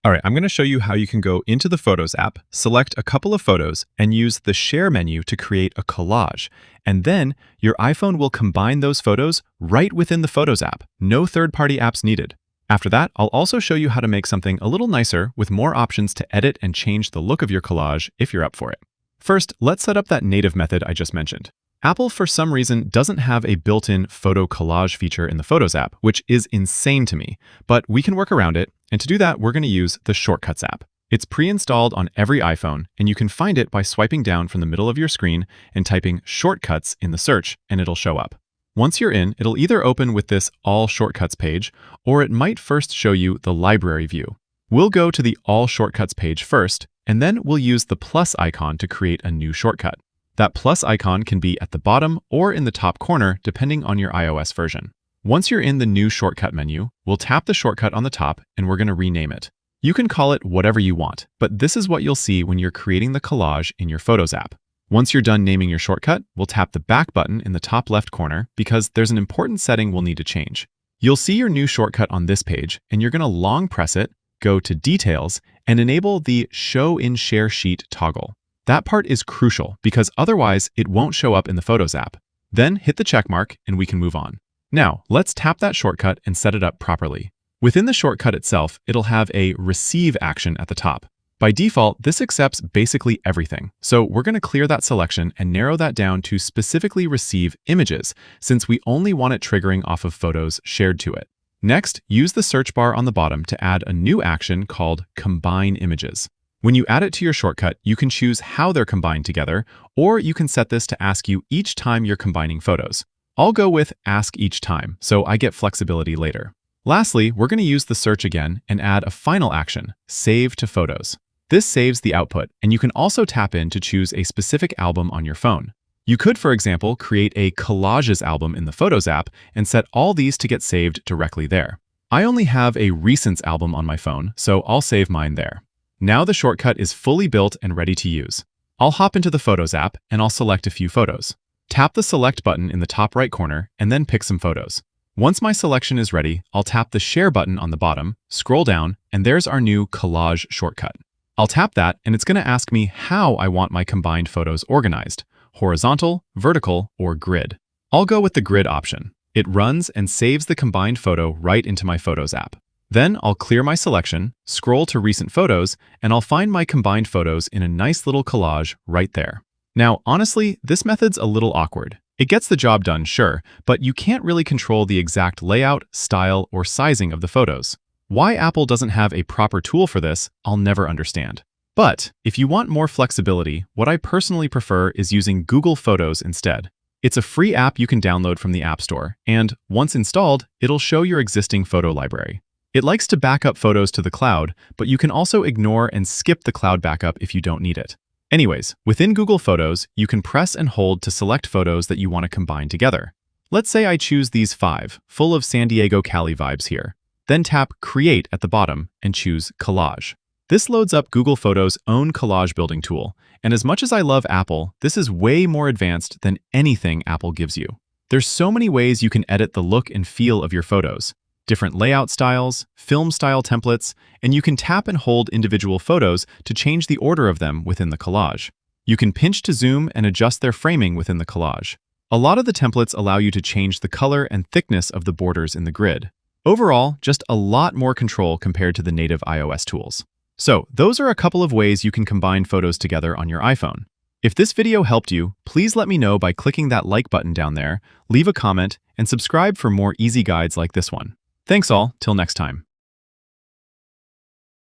All right, I'm going to show you how you can go into the Photos app, select a couple of photos, and use the Share menu to create a collage. And then your iPhone will combine those photos right within the Photos app. No third-party apps needed. After that, I'll also show you how to make something a little nicer with more options to edit and change the look of your collage if you're up for it. First, let's set up that native method I just mentioned. Apple, for some reason, doesn't have a built-in photo collage feature in the Photos app, which is insane to me, but we can work around it, and to do that, we're going to use the Shortcuts app. It's pre-installed on every iPhone, and you can find it by swiping down from the middle of your screen and typing Shortcuts in the search, and it'll show up. Once you're in, it'll either open with this All Shortcuts page, or it might first show you the library view. We'll go to the All Shortcuts page first, and then we'll use the plus icon to create a new shortcut. That plus icon can be at the bottom or in the top corner, depending on your iOS version. Once you're in the new shortcut menu, we'll tap the shortcut on the top and we're going to rename it. You can call it whatever you want, but this is what you'll see when you're creating the collage in your Photos app. Once you're done naming your shortcut, we'll tap the back button in the top left corner because there's an important setting we'll need to change. You'll see your new shortcut on this page, and you're going to long press it, go to Details, and enable the Show in Share Sheet toggle. That part is crucial because otherwise it won't show up in the Photos app. Then hit the check mark and we can move on. Now, let's tap that shortcut and set it up properly. Within the shortcut itself, it'll have a Receive action at the top. By default, this accepts basically everything. So we're going to clear that selection and narrow that down to specifically receive images, since we only want it triggering off of photos shared to it. Next, use the search bar on the bottom to add a new action called Combine Images. When you add it to your shortcut, you can choose how they're combined together, or you can set this to ask you each time you're combining photos. I'll go with Ask Each Time, so I get flexibility later. Lastly, we're going to use the search again and add a final action, Save to Photos. This saves the output, and you can also tap in to choose a specific album on your phone. You could, for example, create a Collages album in the Photos app and set all these to get saved directly there. I only have a Recents album on my phone, so I'll save mine there. Now the shortcut is fully built and ready to use. I'll hop into the Photos app and I'll select a few photos. Tap the Select button in the top right corner and then pick some photos. Once my selection is ready, I'll tap the Share button on the bottom, scroll down, and there's our new Collage shortcut. I'll tap that and it's going to ask me how I want my combined photos organized, horizontal, vertical, or grid. I'll go with the grid option. It runs and saves the combined photo right into my Photos app. Then I'll clear my selection, scroll to Recent Photos, and I'll find my combined photos in a nice little collage right there. Now, honestly, this method's a little awkward. It gets the job done, sure, but you can't really control the exact layout, style, or sizing of the photos. Why Apple doesn't have a proper tool for this, I'll never understand. But if you want more flexibility, what I personally prefer is using Google Photos instead. It's a free app you can download from the App Store, and once installed, it'll show your existing photo library. It likes to back up photos to the cloud, but you can also ignore and skip the cloud backup if you don't need it. Anyways, within Google Photos, you can press and hold to select photos that you want to combine together. Let's say I choose these 5, full of San Diego Cali vibes here. Then tap Create at the bottom and choose Collage. This loads up Google Photos' own collage building tool, and as much as I love Apple, this is way more advanced than anything Apple gives you. There's so many ways you can edit the look and feel of your photos. Different layout styles, film style templates, and you can tap and hold individual photos to change the order of them within the collage. You can pinch to zoom and adjust their framing within the collage. A lot of the templates allow you to change the color and thickness of the borders in the grid. Overall, just a lot more control compared to the native iOS tools. So, those are a couple of ways you can combine photos together on your iPhone. If this video helped you, please let me know by clicking that like button down there, leave a comment, and subscribe for more easy guides like this one. Thanks all, till next time.